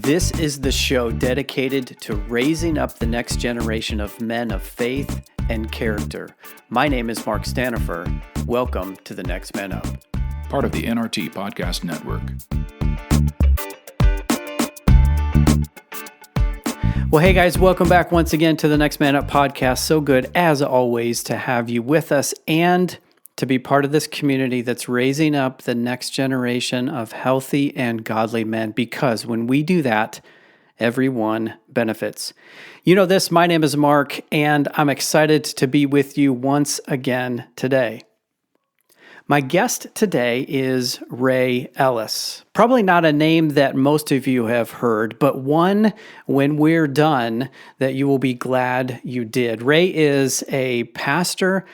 This is the show dedicated to raising up the next generation of men of faith and character. My name is Mark Stanifer. Welcome to The Next Man Up. Part of the NRT Podcast Network. Well, hey guys, welcome back once again to The Next Man Up podcast. So good, as always, to have you with us and to be part of this community that's raising up the next generation of healthy and godly men, because when we do that, everyone benefits. You know this, my name is Mark, and I'm excited to be with you once again today. My guest today is Ray Ellis. Probably not a name that most of you have heard, but one, when we're done, that you will be glad you did. Ray is a pastor.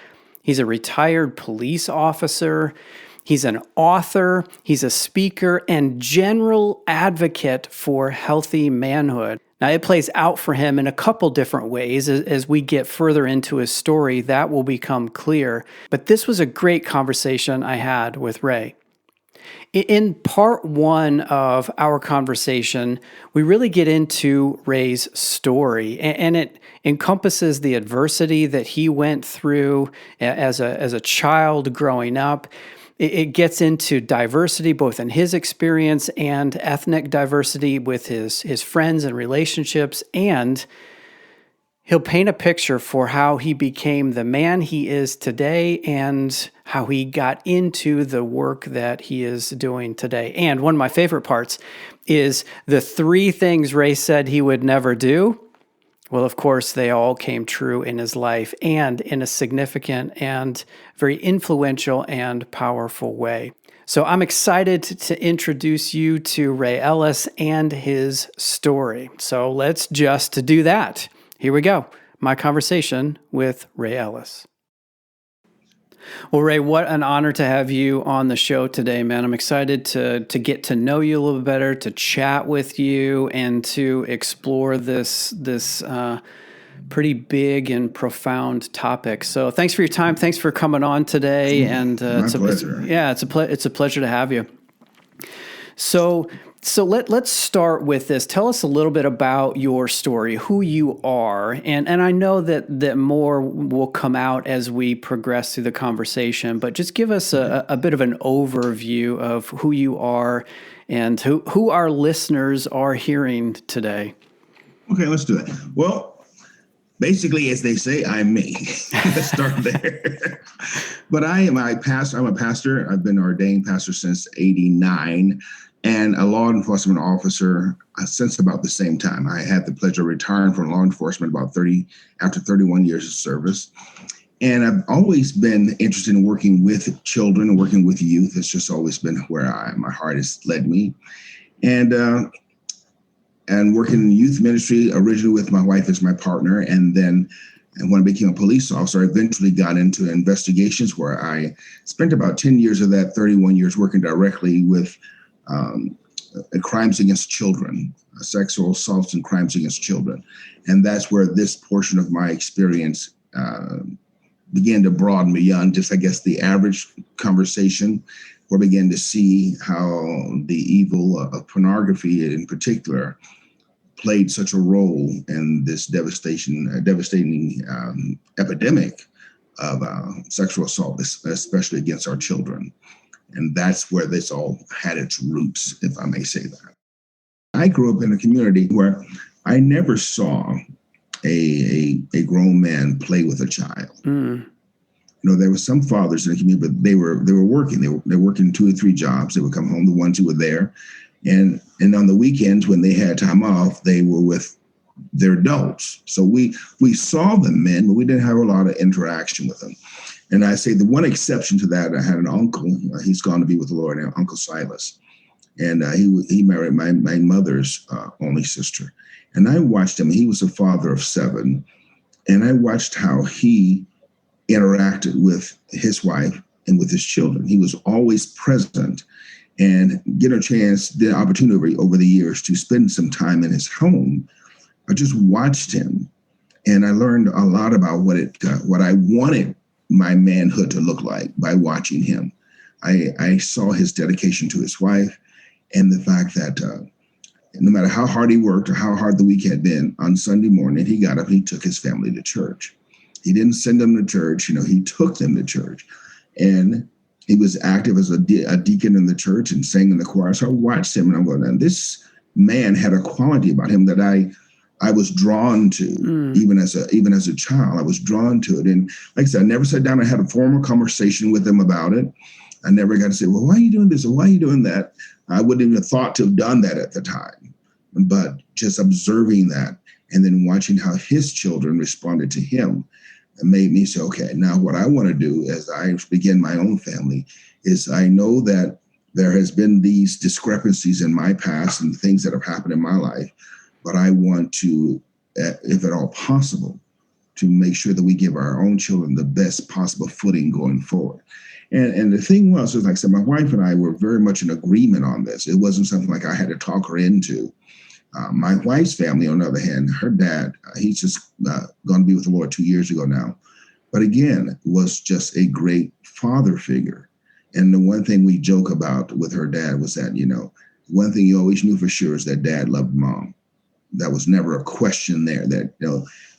He's a retired police officer. He's an author. He's a speaker and general advocate for healthy manhood. Now, it plays out for him in a couple different ways. As we get further into his story, that will become clear. But this was a great conversation I had with Ray. In part one of our conversation, we really get into Ray's story, and it encompasses the adversity that he went through as a child growing up. It gets into diversity, both in his experience and ethnic diversity with his friends and relationships, and he'll paint a picture for how he became the man he is today and how he got into the work that he is doing today. And one of my favorite parts is the 3 things Ray said he would never do. Well, of course, they all came true in his life and in a significant and very influential and powerful way. So I'm excited to introduce you to Ray Ellis and his story. So let's just do that. Here we go. My conversation with Ray Ellis. Well, Ray, what an honor to have you on the show today, man. I'm excited to get to know you a little bit better, to chat with you, and to explore this pretty big and profound topic. So thanks for your time. Thanks for coming on today. And it's a pleasure. It's a pleasure to have you. So let's start with this. Tell us a little bit about your story, who you are, and I know that more will come out as we progress through the conversation, but just give us a bit of an overview of who you are and who our listeners are hearing today. Okay, let's do it. Well, basically, as they say, I'm me. Let's start there. But I'm a pastor. I've been ordained pastor since '89. And a law enforcement officer since about the same time. I had the pleasure of retiring from law enforcement after 31 years of service. And I've always been interested in working with children and working with youth. It's just always been where my heart has led me. And working in youth ministry, originally with my wife as my partner. And when I became a police officer, I eventually got into investigations where I spent about 10 years of that 31 years working directly with crimes against children, sexual assaults and crimes against children. And that's where this portion of my experience began to broaden beyond just, I guess, the average conversation, where I began to see how the evil of pornography in particular played such a role in this devastating epidemic of sexual assault, especially against our children. And that's where this all had its roots, if I may say that. I grew up in a community where I never saw a grown man play with a child. You know, there were some fathers in the community, but they were working. They were working 2 or 3 jobs. They would come home, the ones who were there. And on the weekends when they had time off, they were with their adults. So we saw the men, but we didn't have a lot of interaction with them. And I say the one exception to that, I had an uncle. He's gone to be with the Lord now, Uncle Silas. And he married my mother's only sister. And I watched him. He was a father of 7. And I watched how he interacted with his wife and with his children. He was always present and get the opportunity over the years to spend some time in his home. I just watched him. And I learned a lot about what I wanted my manhood to look like by watching him. I saw his dedication to his wife and the fact that no matter how hard he worked or how hard the week had been, on Sunday morning, he got up and he took his family to church. He didn't send them to church, he took them to church. And he was active as a deacon in the church and sang in the choir. So I watched him and I'm going, and this man had a quality about him that I was drawn to, even as a child. I was drawn to it. And like I said, I never sat down and had a formal conversation with him about it. I never got to say, well, why are you doing this or why are you doing that? I wouldn't even have thought to have done that at the time. But just observing that and then watching how his children responded to him made me say, okay, now what I want to do as I begin my own family is I know that there has been these discrepancies in my past and things that have happened in my life, but I want to, if at all possible, to make sure that we give our own children the best possible footing going forward. And the thing was like I said, my wife and I were very much in agreement on this. It wasn't something like I had to talk her into. My wife's family, on the other hand, her dad, he's just gone to be with the Lord 2 years ago now. But again, was just a great father figure. And the one thing we joke about with her dad was that, one thing you always knew for sure is that dad loved mom. That was never a question there, that,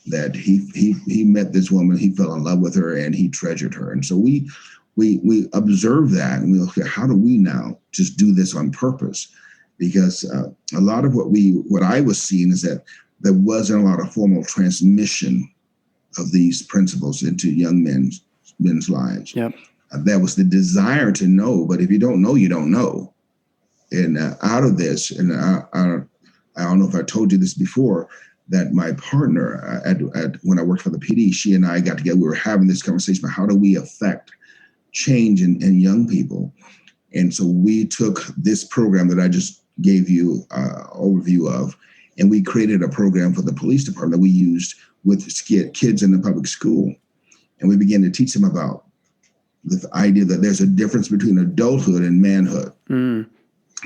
that he met this woman, he fell in love with her and he treasured her. And so we observe that and we look at how do we now just do this on purpose? Because a lot of what I was seeing is that there wasn't a lot of formal transmission of these principles into young men's lives. Yep. That was the desire to know, but if you don't know, you don't know. And out of this, and I don't know if I told you this before, that my partner when I worked for the PD, she and I got together, we were having this conversation about how do we affect change in young people. And so we took this program that I just gave you an overview of, and we created a program for the police department that we used with kids in the public school. And we began to teach them about the idea that there's a difference between adulthood and manhood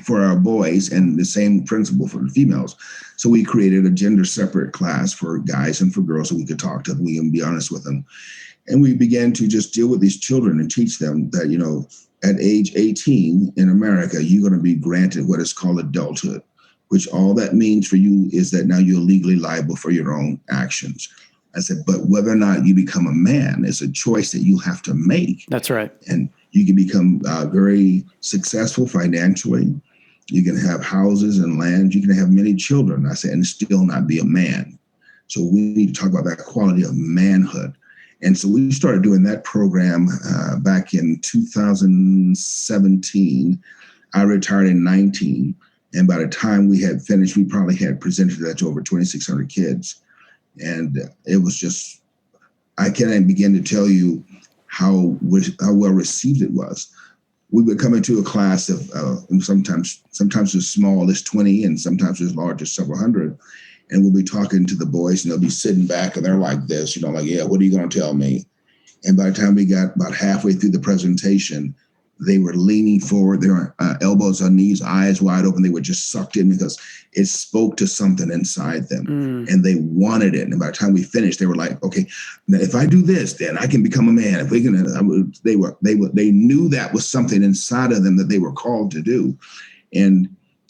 for our boys, and the same principle for the females. So we created a gender separate class for guys and for girls so we could talk to them, we can be honest with them. And we began to just deal with these children and teach them that, at age 18 in America, you're going to be granted what is called adulthood, which all that means for you is that now you're legally liable for your own actions. I said, but whether or not you become a man is a choice that you have to make. That's right. And you can become very successful financially. You can have houses and land. You can have many children, I said, and still not be a man. So we need to talk about that quality of manhood. And so we started doing that program back in 2017. I retired in 19. And by the time we had finished, we probably had presented that to over 2,600 kids. And it was just, I can't even begin to tell you how well received it was. We would come into a class of sometimes as small as 20 and sometimes as large as several hundred. And we'll be talking to the boys and they'll be sitting back and they're like this, like, yeah, what are you going to tell me? And by the time we got about halfway through the presentation, they were leaning forward, their elbows on knees, eyes wide open. They were just sucked in because it spoke to something inside them and they wanted it. And by the time we finished, they were like, okay, now if I do this, then I can become a man. If we can, they knew that was something inside of them that they were called to do. And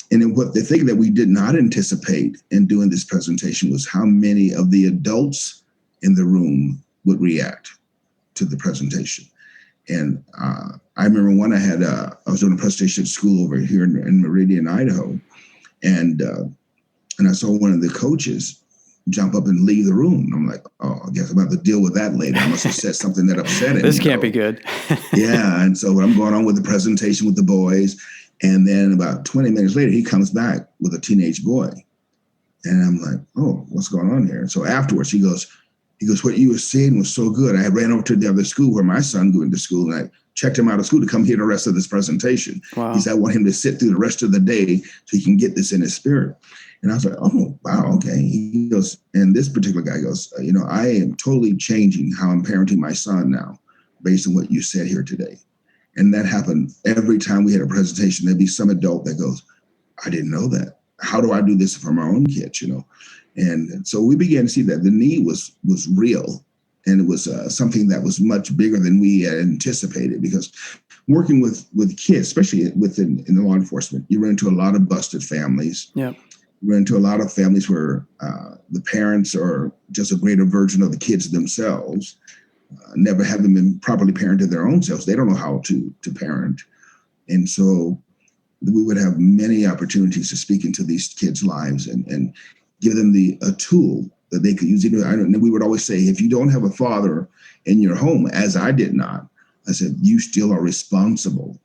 then the thing that we did not anticipate in doing this presentation was how many of the adults in the room would react to the presentation. And I remember when I was doing a presentation at school over here in Meridian, Idaho, and I saw one of the coaches jump up and leave the room. I'm like, oh, I guess I'm about to deal with that later. I must have said something that upset him. This can't be good. Yeah, and so I'm going on with the presentation with the boys. And then about 20 minutes later, he comes back with a teenage boy. And I'm like, oh, what's going on here? And so afterwards, he goes, what you were saying was so good. I ran over to the other school where my son going to school, and I checked him out of school to come hear the rest of this presentation. Wow. He said, I want him to sit through the rest of the day so he can get this in his spirit. And I was like, oh, wow, okay. He goes, and this particular guy goes, I am totally changing how I'm parenting my son now based on what you said here today. And that happened every time we had a presentation. There'd be some adult that goes, I didn't know that. How do I do this for my own kids, And so we began to see that the need was real. And it was something that was much bigger than we had anticipated, because working with kids, especially in the law enforcement, you run into a lot of busted families. Yeah. run into a lot of families where the parents are just a greater version of the kids themselves, never having been properly parented their own selves. They don't know how to parent. And so we would have many opportunities to speak into these kids' lives and give them a tool that they could use. We would always say, if you don't have a father in your home, as I did not, I said, you still are responsible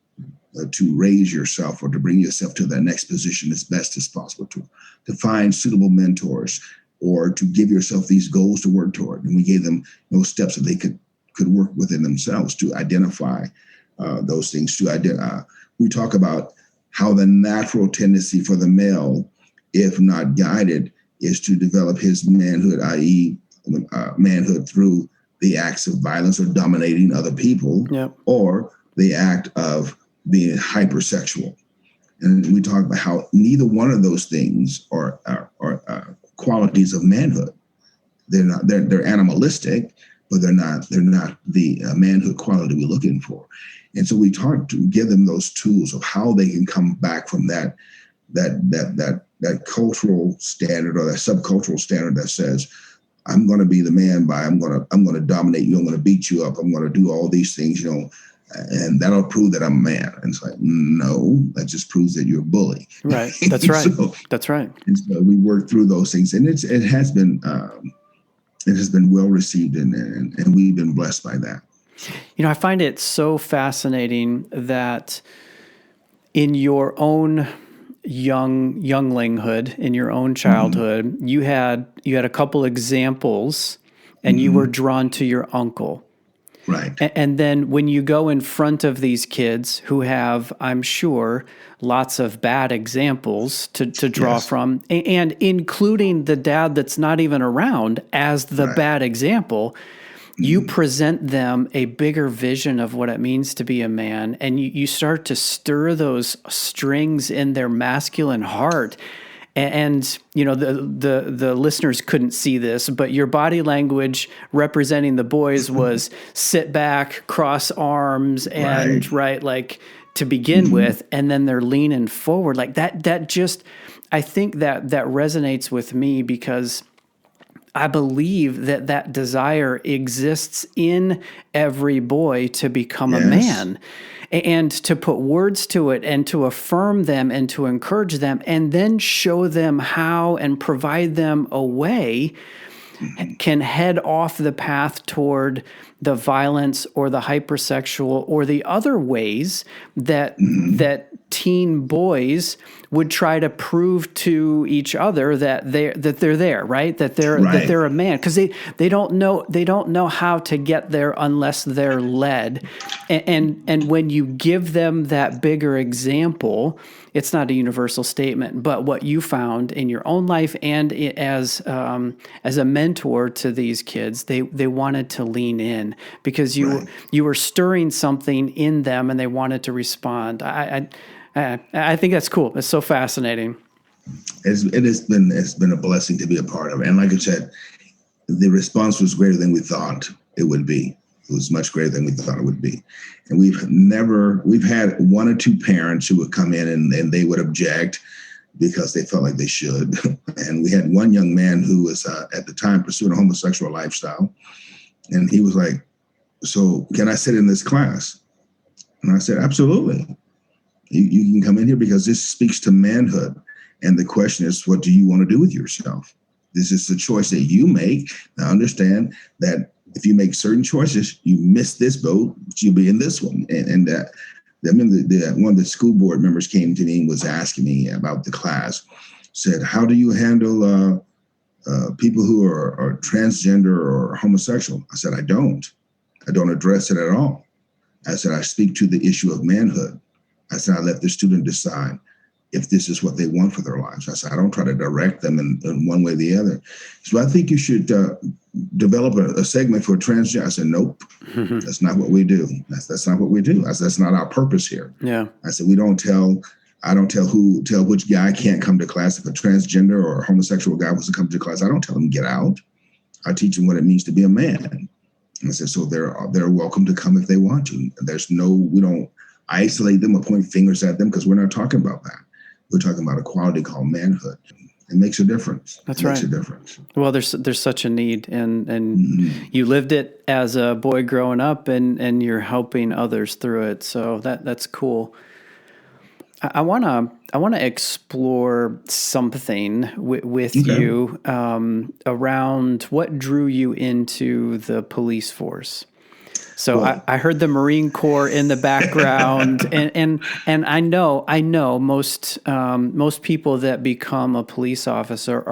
to raise yourself or to bring yourself to that next position as best as possible, to find suitable mentors or to give yourself these goals to work toward. And we gave them those steps that they could work within themselves to identify those things. We talk about how the natural tendency for the male, if not guided, is to develop his manhood, i.e. Manhood through the acts of violence or dominating other people, or the act of being hypersexual. And we talk about how neither one of those things are qualities of manhood. They're animalistic, but they're not the manhood quality we're looking for. And so we try to give them those tools of how they can come back from that cultural standard or that subcultural standard that says, I'm going to be the man I'm going to dominate you. I'm going to beat you up. I'm going to do all these things, and that'll prove that I'm a man. And it's like, no, that just proves that you're a bully. Right. That's right. That's right. And so we work through those things, and it has been well received, and we've been blessed by that. I find it so fascinating that in your own younglinghood, in your own childhood, you had a couple examples, and you were drawn to your uncle. Right. And then when you go in front of these kids who have, I'm sure, lots of bad examples to draw from, and including the dad that's not even around as the bad example, you present them a bigger vision of what it means to be a man, and you start to stir those strings in their masculine heart. And the listeners couldn't see this, but your body language representing the boys was sit back, cross arms, and to begin with, and then they're leaning forward like that. That just, I think that resonates with me because I believe that desire exists in every boy to become a man. And to put words to it and to affirm them and to encourage them and then show them how and provide them a way can head off the path toward the violence or the hypersexual or the other ways that teen boys would try to prove to each other that they're there, right? That they're a man, because they don't know how to get there unless they're led. And when you give them that bigger example, it's not a universal statement, but what you found in your own life and as a mentor to these kids, they wanted to lean in because you were stirring something in them and they wanted to respond. I think that's cool. It's so fascinating. It's been a blessing to be a part of it. And like I said, the response was greater than we thought it would be. It was much greater than we thought it would be. And we've had one or two parents who would come in and they would object because they felt like they should. And we had one young man who was at the time pursuing a homosexual lifestyle. And he was like, so can I sit in this class? And I said, absolutely. You can come in here because this speaks to manhood. And the question is, what do you want to do with yourself? This is the choice that you make. Now understand that if you make certain choices, you miss this boat, but you'll be in this one. And I remember one of the school board members came to me and was asking me about the class, said, how do you handle people who are transgender or homosexual? I said, I don't address it at all. I said, I speak to the issue of manhood. I said, I let the student decide if this is what they want for their lives. I said, I don't try to direct them in one way or the other. So I think you should develop a segment for transgender. I said, nope, that's not what we do. That's not what we do. I said, that's not our purpose here. Yeah. I said, I don't tell which guy can't come to class. If a transgender or a homosexual guy wants to come to class, I don't tell him get out. I teach them what it means to be a man. And I said, so they're welcome to come if they want to. We don't isolate them or point fingers at them because we're not talking about that. We're talking about a quality called manhood. It makes a difference. That's it right. Makes a difference. Well, there's such a need, and you lived it as a boy growing up, and you're helping others through it. So that's cool. I wanna explore something with you around what drew you into the police force. So I heard the Marine Corps in the background, and I know most people that become a police officer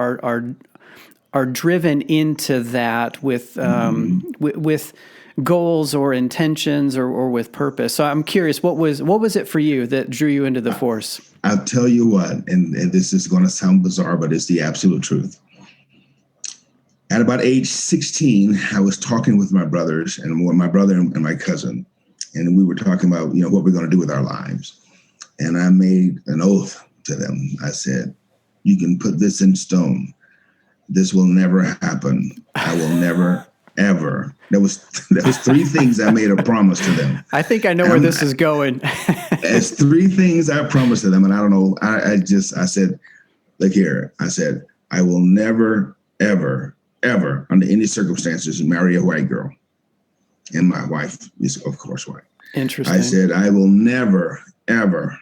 are driven into that with goals or intentions or with purpose. So I'm curious, what was it for you that drew you into the force? I'll tell you what, and this is going to sound bizarre, but it's the absolute truth. At about age 16, I was talking with my brothers and my brother and my cousin, and we were talking about, what we're going to do with our lives. And I made an oath to them. I said, you can put this in stone. This will never happen. I will never, ever. There was 3 things I made a promise to them. I think I know where this is going. There's 3 things I promised to them. And I don't know. I said, look here. I said, I will never, ever, ever, under any circumstances, marry a white girl. And my wife is, of course, white. Interesting. I said, I will never, ever,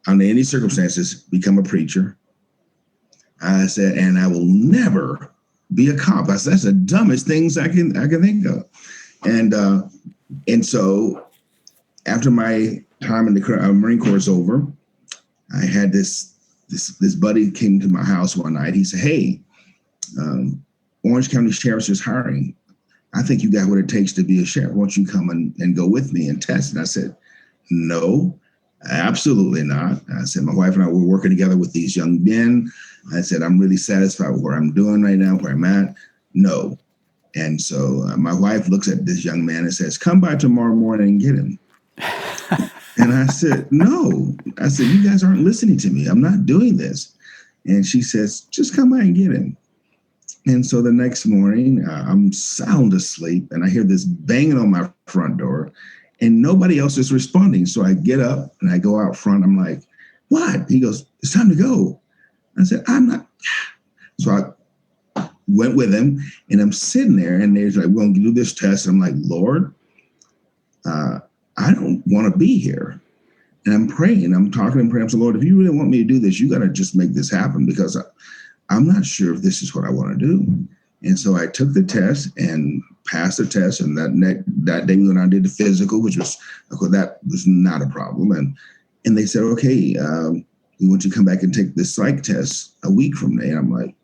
under any circumstances, become a preacher. I said, and I will never be a cop. I said, that's the dumbest things I can think of. And so after my time in the Marine Corps is over, I had this buddy came to my house one night. He said, hey, Orange County Sheriff's is hiring. I think you got what it takes to be a sheriff. Won't you come and go with me and test? And I said, no, absolutely not. I said, my wife and I were working together with these young men. I said, I'm really satisfied with what I'm doing right now, where I'm at. No. And so my wife looks at this young man and says, come by tomorrow morning and get him. And I said, no. I said, you guys aren't listening to me. I'm not doing this. And she says, just come by and get him. And so the next morning, I'm sound asleep, and I hear this banging on my front door, and nobody else is responding. So I get up and I go out front. I'm like, what? He goes, it's time to go. I said, I'm not. So I went with him, and I'm sitting there, and they're like, we're going to do this test. And I'm like, Lord, I don't want to be here. And I'm praying. I'm talking and praying. I'm saying, Lord, if you really want me to do this, you got to just make this happen, because I'm not sure if this is what I want to do. And so I took the test and passed the test. And that day we went out and did the physical, which was, of course, that was not a problem. And they said, okay, we want you to come back and take this psych test a week from now. And I'm like,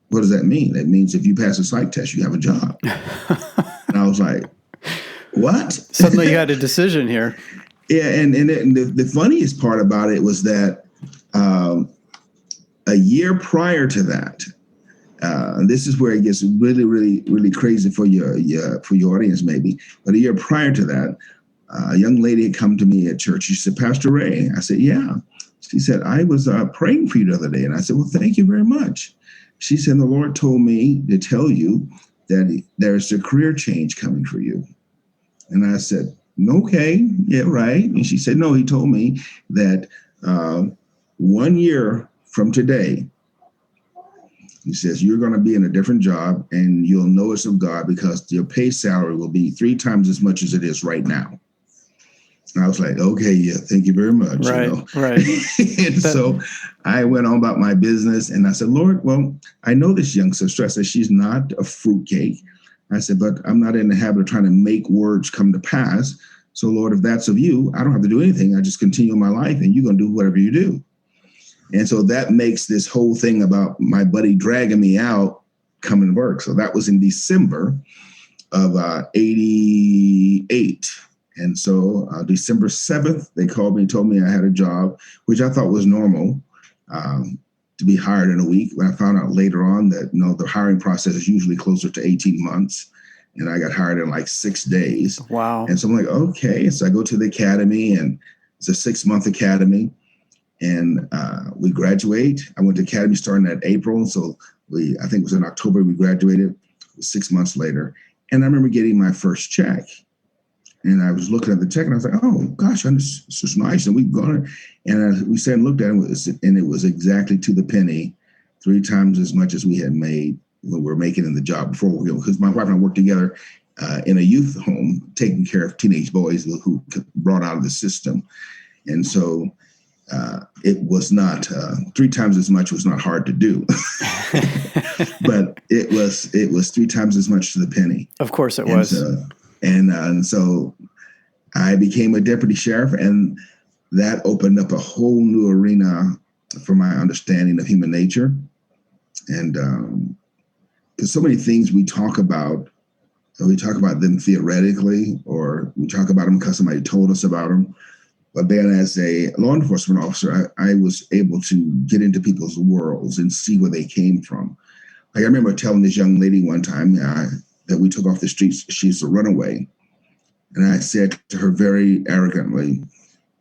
what does that mean? That means if you pass a psych test, you have a job. And I was like, what? Suddenly you had a decision here. Yeah. And the funniest part about it was that a year prior to that, this is where it gets really, really, really crazy for your audience, maybe. But a year prior to that, a young lady had come to me at church. She said, Pastor Ray. I said, yeah. She said, I was praying for you the other day. And I said, well, thank you very much. She said, the Lord told me to tell you that there's a career change coming for you. And I said, okay, yeah, right. And she said, no, he told me that 1 year from today, he says, you're going to be in a different job and you'll know it's of God, because your pay salary will be 3 times as much as it is right now. And I was like, okay, yeah, thank you very much. Right, right. And so I went on about my business, and I said, Lord, well, I know this young sister. I said, she's not a fruitcake. I said, but I'm not in the habit of trying to make words come to pass. So, Lord, if that's of you, I don't have to do anything. I just continue my life, and you're going to do whatever you do. And so that makes this whole thing about my buddy dragging me out come and work. So that was in December of 88. And so December 7th, they called me and told me I had a job, which I thought was normal to be hired in a week. But I found out later on that, the hiring process is usually closer to 18 months. And I got hired in like 6 days. Wow. And so I'm like, okay. So I go to the academy, and it's a 6-month academy. And we graduate. I went to academy starting at April. So I think it was in October we graduated, 6 months later. And I remember getting my first check. And I was looking at the check, and I was like, oh, gosh, this is nice. And we sat and looked at it, and it was exactly to the penny 3 times as much as we had made when we were making in the job before. Because my wife and I worked together in a youth home, taking care of teenage boys who brought out of the system. And so it was not 3 times as much was not hard to do, but it was 3 times as much to the penny. Of course it was. And so I became a deputy sheriff, and that opened up a whole new arena for my understanding of human nature. And because so many things we talk about them theoretically, or we talk about them because somebody told us about them. But then as a law enforcement officer, I was able to get into people's worlds and see where they came from. Like I remember telling this young lady one time that we took off the streets, she's a runaway. And I said to her very arrogantly,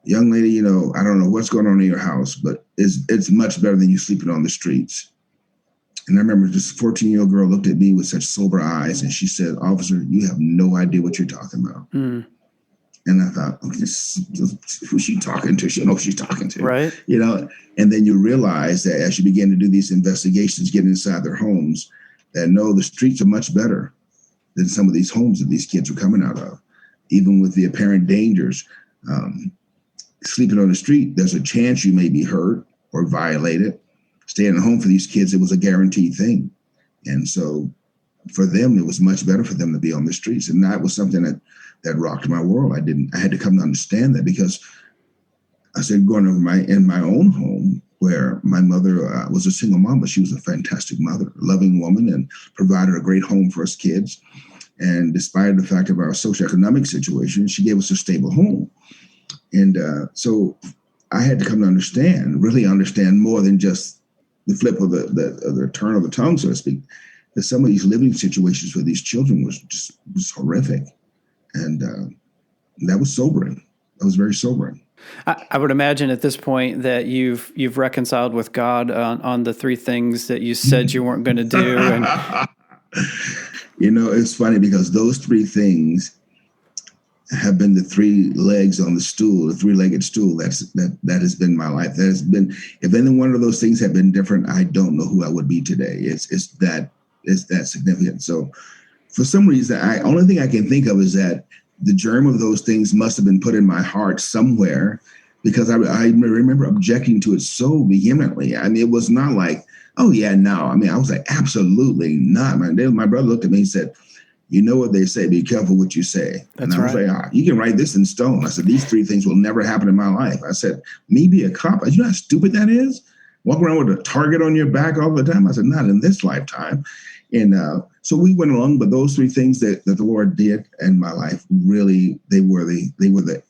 young lady, I don't know what's going on in your house, but it's much better than you sleeping on the streets. And I remember this 14-year-old girl looked at me with such sober eyes, and she said, officer, you have no idea what you're talking about. Mm. And I thought, okay, who's she talking to? She knows who she's talking to. Right. And then you realize that as you begin to do these investigations, get inside their homes, that no, the streets are much better than some of these homes that these kids are coming out of. Even with the apparent dangers, sleeping on the street, there's a chance you may be hurt or violated. Staying at home for these kids, it was a guaranteed thing. And so for them, it was much better for them to be on the streets. And that was something that rocked my world. I had to come to understand that, because I said, growing up in my own home, where my mother was a single mom, but she was a fantastic mother, a loving woman, and provided a great home for us kids. And despite the fact of our socioeconomic situation, she gave us a stable home. And so I had to come to really understand more than just the flip of the turn of the tongue, so to speak, that some of these living situations for these children was horrific. And that was sobering. That was very sobering. I would imagine at this point that you've reconciled with God on the 3 things that you said you weren't going to do. And it's funny, because those 3 things have been the 3 legs on the stool, the 3-legged stool. That has been my life. That has been, if any one of those things had been different, I don't know who I would be today. It's that significant. So for some reason, only thing I can think of is that the germ of those things must have been put in my heart somewhere, because I remember objecting to it so vehemently. I mean, it was not like, oh yeah, no. I mean, I was like, absolutely not. My brother looked at me and said, you know what they say, be careful what you say. That's and I was like, you can write this in stone. I said, these 3 things will never happen in my life. I said, me be a cop? You know how stupid that is? Walk around with a target on your back all the time? I said, not in this lifetime. And so we went along, but those 3 things that the Lord did in my life, really, they were the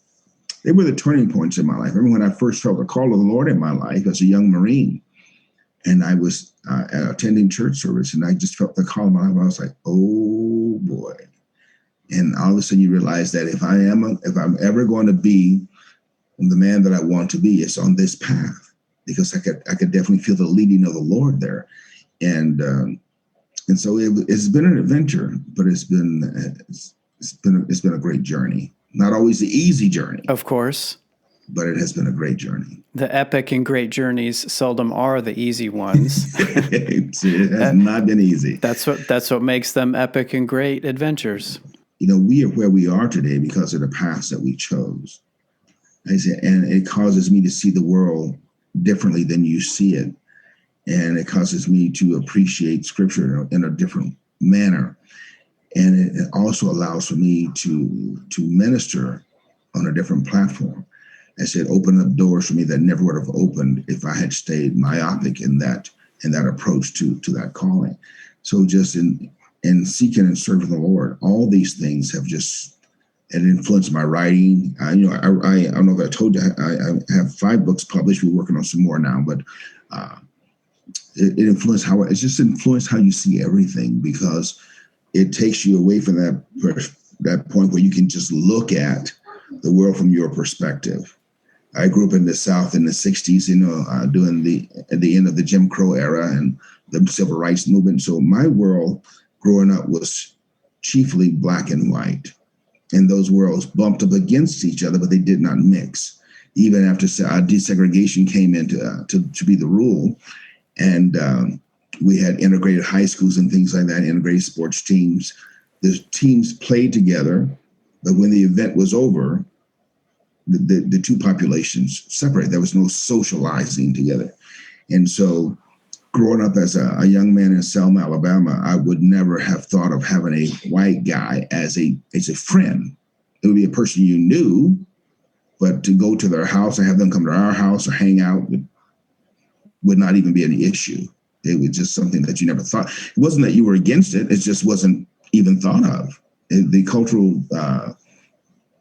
turning points in my life. I remember when I first felt the call of the Lord in my life as a young Marine, and I was attending church service, and I just felt the call in my life. I was like, oh boy. And all of a sudden you realize that if I'm ever going to be the man that I want to be, it's on this path, because I could definitely feel the leading of the Lord there. And so it's been an adventure, but it's been a great journey. Not always the easy journey, of course, but it has been a great journey. The epic and great journeys seldom are the easy ones. It has not been easy. That's what makes them epic and great adventures. We are where we are today because of the paths that we chose. And it causes me to see the world differently than you see it. And it causes me to appreciate Scripture in a different manner. And it also allows for me to minister on a different platform. As it opened up doors for me that never would have opened if I had stayed myopic in that approach to that calling. So just in seeking and serving the Lord, all these things have just influenced my writing. I don't know if I told you, I have 5 books published. We're working on some more now, but it influenced how you see everything, because it takes you away from that point where you can just look at the world from your perspective. I grew up in the South in the 60s, during at the end of the Jim Crow era and the civil rights movement. So my world growing up was chiefly black and white. And those worlds bumped up against each other, but they did not mix. Even after desegregation came into to be the rule, And we had integrated high schools and things like that, integrated sports teams. The teams played together, but when the event was over, the two populations separated. There was no socializing together. And so growing up as a young man in Selma, Alabama, I would never have thought of having a white guy as a friend. It would be a person you knew, but to go to their house or have them come to our house or hang out would not even be an issue. It was just something that you never thought. It wasn't that you were against it. It just wasn't even thought of. The cultural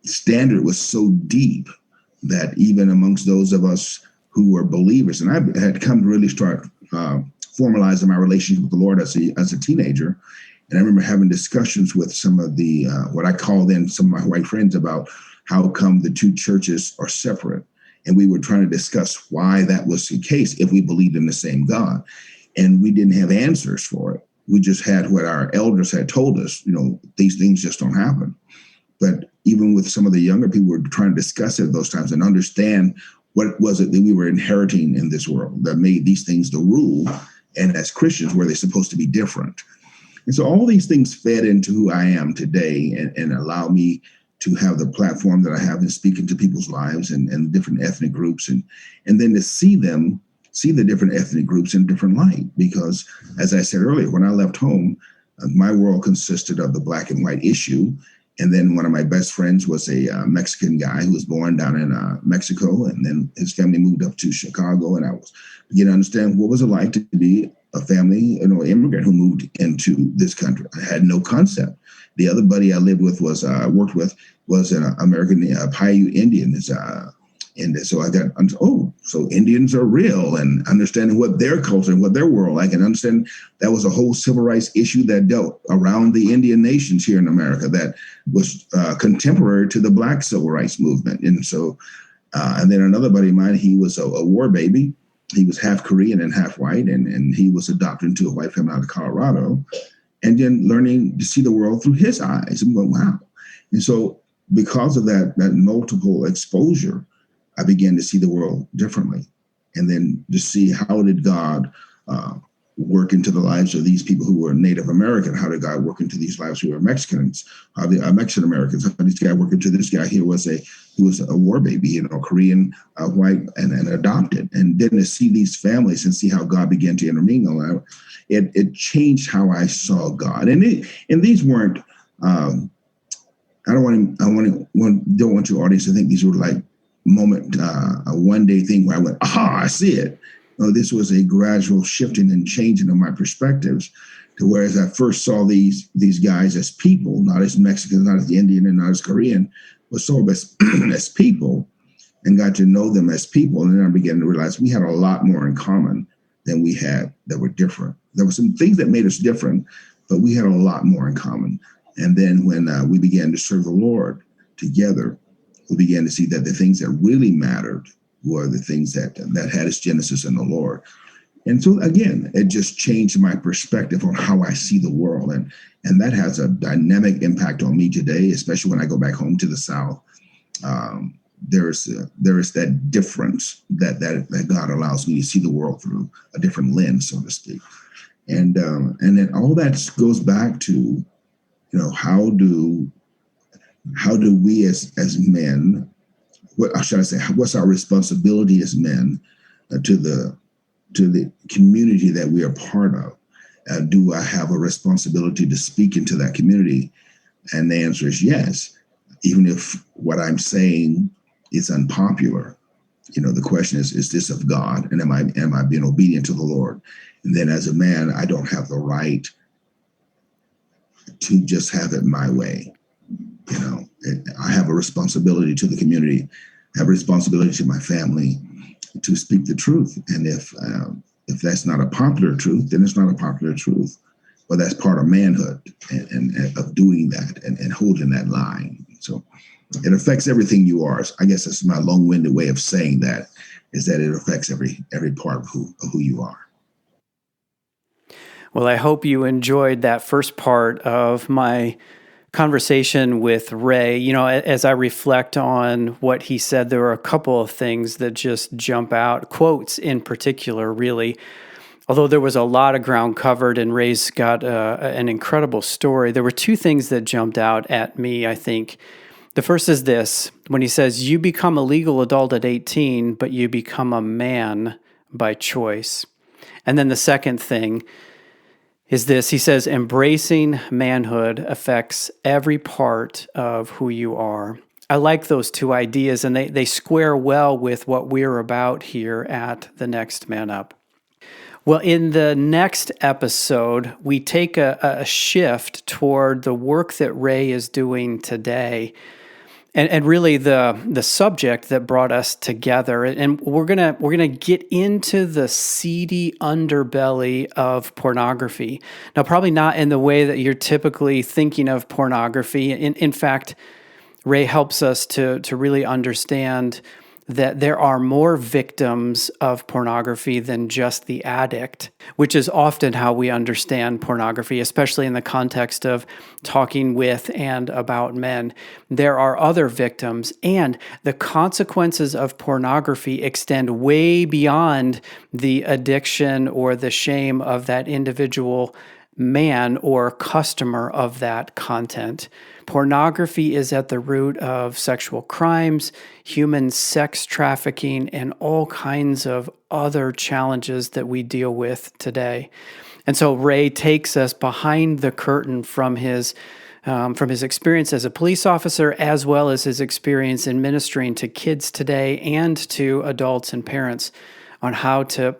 standard was so deep that even amongst those of us who were believers, and I had come to really start formalizing my relationship with the Lord as a teenager. And I remember having discussions with some of the, what I call then some of my white friends about how come the two churches are separate. And we were trying to discuss why that was the case if we believed in the same God. And we didn't have answers for it. We just had what our elders had told us, these things just don't happen. But even with some of the younger people, we were trying to discuss it at those times and understand what was it that we were inheriting in this world that made these things the rule. And as Christians, were they supposed to be different? And so all these things fed into who I am today and allow me to have the platform that I have in speaking to people's lives and different ethnic groups and then to see the different ethnic groups in a different light. Because as I said earlier, when I left home, my world consisted of the black and white issue. And then one of my best friends was a Mexican guy who was born down in Mexico. And then his family moved up to Chicago. And I was beginning to understand what was it like to be a family, immigrant who moved into this country. I had no concept. The other buddy I lived with worked with was an American Paiute Indian. And so I got, so Indians are real, and understanding what their culture and what their world like, and understand that was a whole civil rights issue that dealt around the Indian nations here in America that was contemporary to the Black civil rights movement. And so, and then another buddy of mine, he was a war baby. He was half Korean and half white, and he was adopted into a white family out of Colorado, and then learning to see the world through his eyes and going, wow. And so because of that multiple exposure, I began to see the world differently. And then to see how did God work into the lives of these people who were Native American? How did God work into these lives who were Mexicans? How did Mexican Americans? How did this guy work into this guy? He was a war baby, Korean, white, and adopted. And then to see these families and see how God began to intermingle, it changed how I saw God. And these weren't. I don't want your audience to think these were like a one-day thing where I went, aha, I see it. No, this was a gradual shifting and changing of my perspectives to whereas I first saw these guys as people, not as Mexicans, not as Indian, and not as Korean, but saw them as people and got to know them as people. And then I began to realize we had a lot more in common than we had that were different. There were some things that made us different, but we had a lot more in common. And then when we began to serve the Lord together, we began to see that the things that really mattered were the things that had its genesis in the Lord. And so, again, it just changed my perspective on how I see the world. And that has a dynamic impact on me today, especially when I go back home to the South. There is that difference that God allows me to see the world through a different lens, so to speak. And then all that goes back to, how do we as men, what should I say, what's our responsibility as men to the community that we are part of? Do I have a responsibility to speak into that community? And the answer is yes, even if what I'm saying is unpopular. The question is this of God? And am I being obedient to the Lord? And then as a man, I don't have the right to just have it my way. I have a responsibility to the community, I have a responsibility to my family to speak the truth. And if that's not a popular truth, then it's not a popular truth. But that's part of manhood and of doing that and holding that line. So it affects everything you are. I guess that's my long-winded way of saying that, is that it affects every part of who you are. Well, I hope you enjoyed that first part of my conversation with Ray. As I reflect on what he said, there were a couple of things that just jump out, quotes in particular, really. Although there was a lot of ground covered and Ray's got an incredible story, there were two things that jumped out at me, I think. The first is this, when he says, you become a legal adult at 18, but you become a man by choice. And then the second thing is this, he says, embracing manhood affects every part of who you are. I like those two ideas, and they square well with what we're about here at The Next Man Up. Well, in the next episode, we take a shift toward the work that Ray is doing today, and really the subject that brought us together. And we're gonna get into the seedy underbelly of pornography. Now, probably not in the way that you're typically thinking of pornography. In fact, Ray helps us to really understand that there are more victims of pornography than just the addict, which is often how we understand pornography, especially in the context of talking with and about men. There are other victims, and the consequences of pornography extend way beyond the addiction or the shame of that individual man or customer of that content. Pornography is at the root of sexual crimes, human sex trafficking, and all kinds of other challenges that we deal with today. And so Ray takes us behind the curtain from his experience as a police officer, as well as his experience in ministering to kids today and to adults and parents, on how to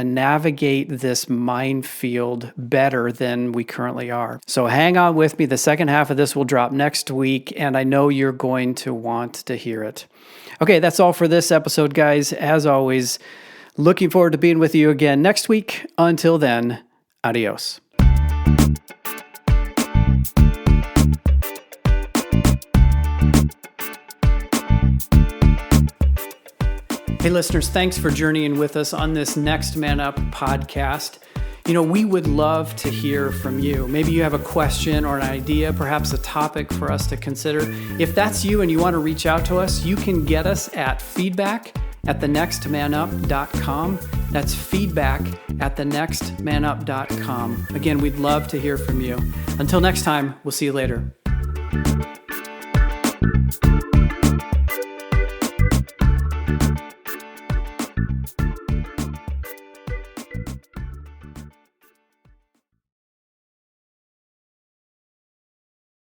navigate this minefield better than we currently are. So hang on with me. The second half of this will drop next week, and I know you're going to want to hear it. Okay, that's all for this episode, guys. As always, looking forward to being with you again next week. Until then, adios. Hey listeners, thanks for journeying with us on this Next Man Up podcast. We would love to hear from you. Maybe you have a question or an idea, perhaps a topic for us to consider. If that's you and you want to reach out to us, you can get us at feedback@thenextmanup.com. That's feedback@thenextmanup.com. Again, we'd love to hear from you. Until next time, we'll see you later.